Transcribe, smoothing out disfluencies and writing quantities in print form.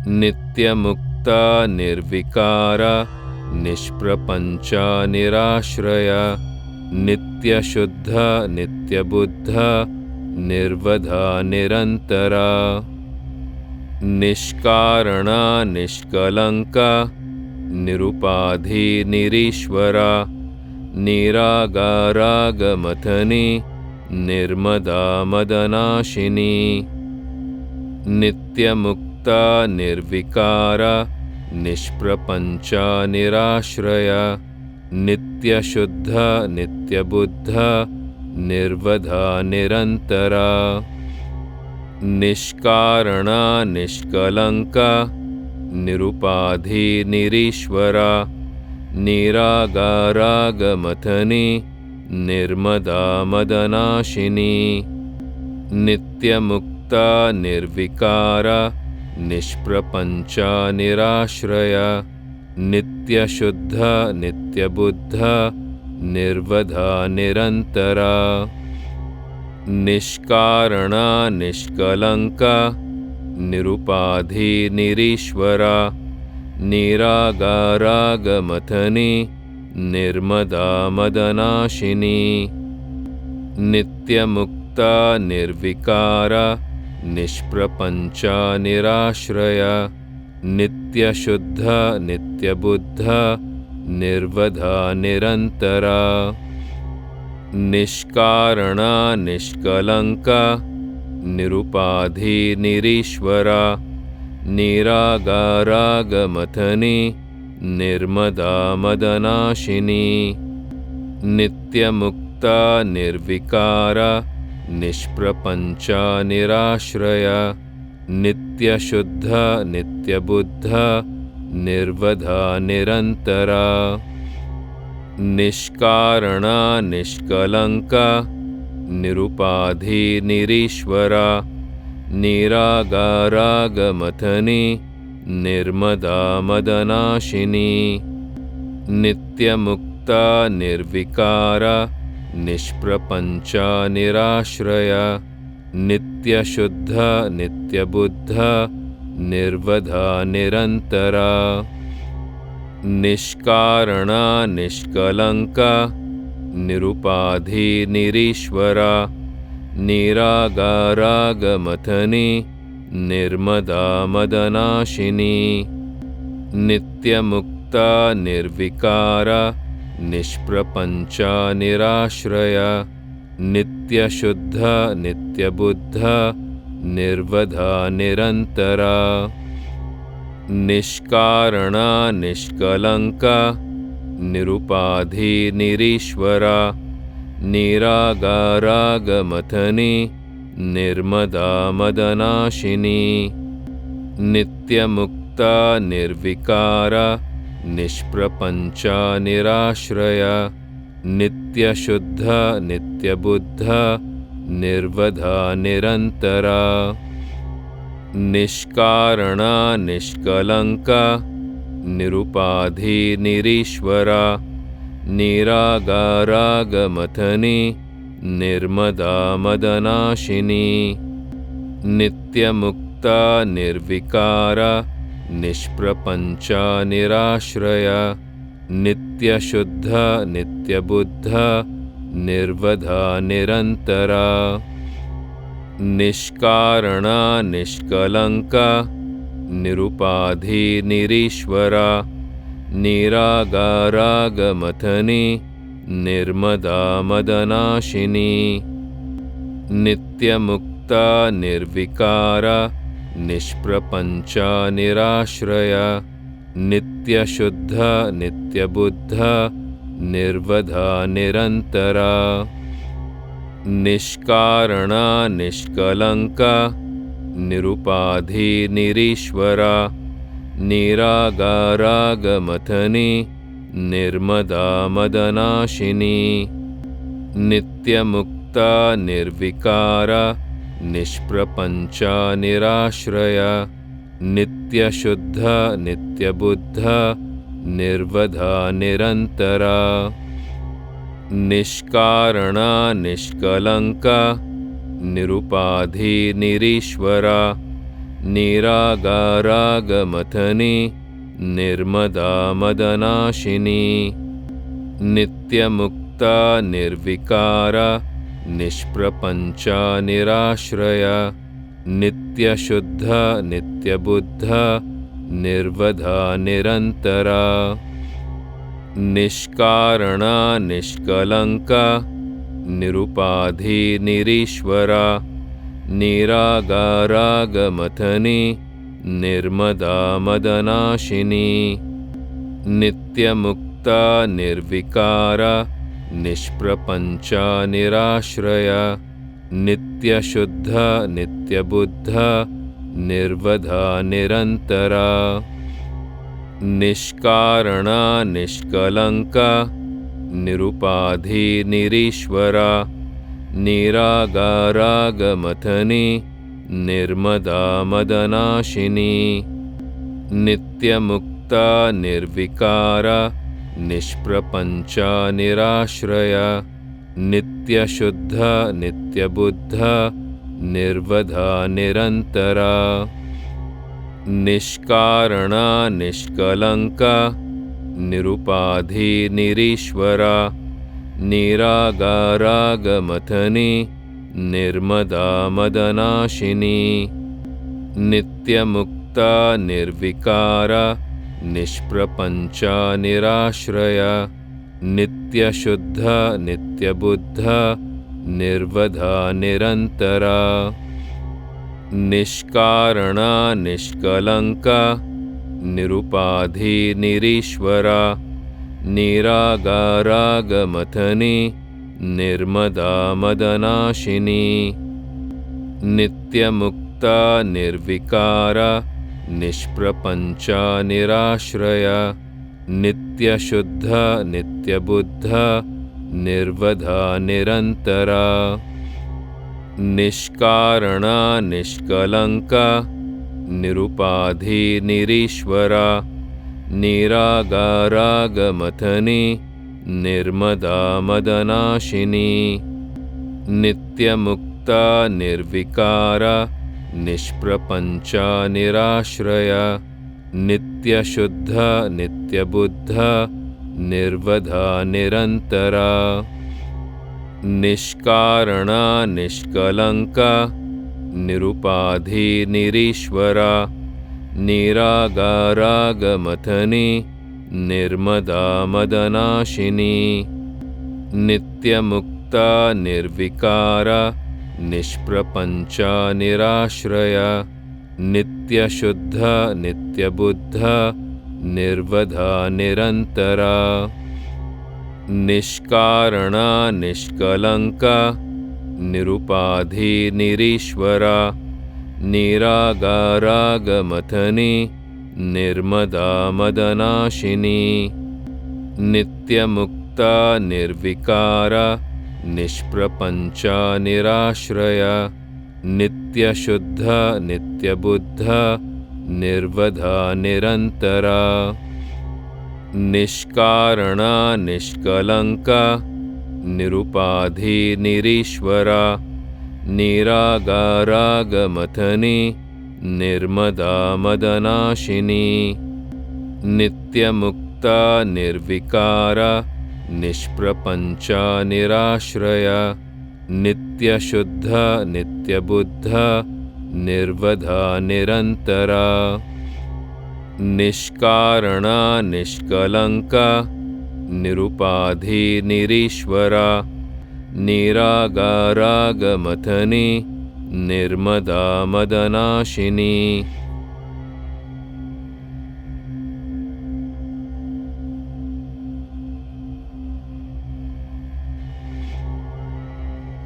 नित्यमुक्ता निर्विकारा निष्प्रपंचा निराश्रया नित्यशुद्धा नित्यबुद्धा निर्वधा निरंतरा निष्कारणा निष्कलंका निरुपाधि निरीश्वरा निरागारागमथनी निर्मदा मदनाशिनी नित्यमुक्ता निर्विकारा निष्प्रपंचा निराश्रया नित्यशुद्धा नित्यबुद्धा निर्वधा निरंतरा निष्कारणा निष्कलंका निरुपाधि निरीश्वरा निरागारागमथनी निर्मदा मदनाशिनी नित्यमुक्ता निर्विकारा निष्प्रपंचा निराश्रया नित्यशुद्धा नित्यबुद्धा निर्वधा निरंतरा निष्कारणा निष्कलंका निरुपाधि निरीश्वरा निरागारागमथनी निर्मदा मदनाशिनी नित्यमुक्ता निर्विकारा निष्प्रपंचा निराश्रया नित्यशुद्धा नित्यबुद्धा निर्वधा निरंतरा निष्कारणा निष्कलंका निरुपाधि निरीश्वरा निरागारागमथनी निर्मदा मदनाशिनी नित्यमुक्ता निर्विकारा निष्प्रपंचा निराश्रया नित्यशुद्धा नित्यबुद्धा निर्वधा निरंतरा निष्कारणा निष्कलंका निरुपाधि निरीश्वरा निरागारागमथनी निर्मदा मदनाशिनी नित्यमुक्ता निर्विकारा निष्प्रपंचा निराश्रया नित्यशुद्धा नित्यबुद्धा निर्वधा निरंतरा निष्कारणा निष्कलंका निरुपाधि निरीश्वरा निरागारागमथनी निर्मदा मदनाशिनी नित्यमुक्ता निर्विकारा निष्प्रपंचा निराश्रया नित्यशुद्धा नित्यबुद्धा निर्वधा निरंतरा निष्कारणा निष्कलंका निरुपाधि निरीश्वरा निरागारागमथनी निर्मदा मदनाशिनी नित्यमुक्ता निर्विकारा निष्प्रपंचा निराश्रया नित्यशुद्धा नित्यबुद्धा निर्वधा निरंतरा निष्कारणा निष्कलंका निरुपाधि निरीश्वरा निरागारागमथनी निर्मदा मदनाशिनी नित्यमुक्ता निर्विकारा निष्प्रपंचा निराश्रया नित्यशुद्धा नित्यबुद्धा निर्वधा निरंतरा निष्कारणा निष्कलंका निरुपाधि निरीश्वरा निरागारागमथनी निर्मदा मदनाशिनी नित्यमुक्ता निर्विकारा निष्प्रपंचा निराश्रया नित्यशुद्धा नित्यबुद्धा निर्वधा निरंतरा निष्कारणा निष्कलंका निरुपाधि निरीश्वरा निरागारागमथनी निर्मदा मदनाशिनी नित्यमुक्ता निर्विकारा निष्प्रपंचा निराश्रया नित्यशुद्धा नित्यबुद्धा निर्वधा निरंतरा निष्कारणा निष्कलंका निरुपाधि निरीश्वरा निरागारागमथनी निर्मदा मदनाशिनी नित्यमुक्ता निर्विकारा निष्प्रपंचा निराश्रया नित्यशुद्धा नित्यबुद्धा निर्वधा निरंतरा निष्कारणा निष्कलंका निरुपाधि निरीश्वरा निरागारागमथनी निर्मदा मदनाशिनी नित्यमुक्ता निर्विकारा निष्प्रपंचा निराश्रया नित्यशुद्धा नित्यबुद्धा निर्वधा निरंतरा निष्कारणा निष्कलंका निरुपाधि निरीश्वरा निरागारागमथनी निर्मदा मदनाशिनी नित्यमुक्ता निर्विकारा निष्प्रपंचा निराश्रया नित्यशुद्धा नित्यबुद्धा निर्वधा निरंतरा निष्कारणा निष्कलंका निरुपाधि निरीश्वरा निरागारागमथनी निर्मदा मदनाशिनी नित्यमुक्ता निर्विकारा निष्प्रपंचा निराश्रया नित्यशुद्धा नित्यबुद्धा निर्वधा निरंतरा निष्कारणा निष्कलंका निरुपाधि निरीश्वरा निरागारागमथनी निर्मदा मदनाशिनी नित्यमुक्ता निर्विकारा निष्प्रपंचा निराश्रया नित्यशुद्धा नित्यबुद्धा निर्वधा निरंतरा निष्कारणा निष्कलंका निरुपाधि निरीश्वरा निरागारागमथनी निर्मदा मदनाशिनी नित्यमुक्ता निर्विकारा निष्प्रपंचा निराश्रया नित्यशुद्धा नित्यबुद्धा निर्वधा निरंतरा निष्कारणा निष्कलंका निरुपाधि निरीश्वरा निरागारागमथनी निर्मदा मदनाशिनी नित्यमुक्ता निर्विकारा निष्प्रपंचा निराश्रया नित्यशुद्धा नित्यबुद्धा निर्वधा निरंतरा निष्कारणा निष्कलंका निरुपाधि निरीश्वरा निरागारागमथनी निर्मदा मदनाशिनी नित्यमुक्ता निर्विकारा निष्प्रपंचा निराश्रया नित्यशुद्धा नित्यबुद्धा निर्वधा निरंतरा निष्कारणा निष्कलंका निरुपाधि निरीश्वरा निरागारागमथनी निर्मदा मदनाशिनी नित्यमुक्ता निर्विकारा निष्प्रपंचा निराश्रया नित्यशुद्धा नित्यबुद्धा निर्वधा निरंतरा निष्कारणा निष्कलंका निरुपाधि निरीश्वरा निरागारागमथनी निर्मदा मदनाशिनी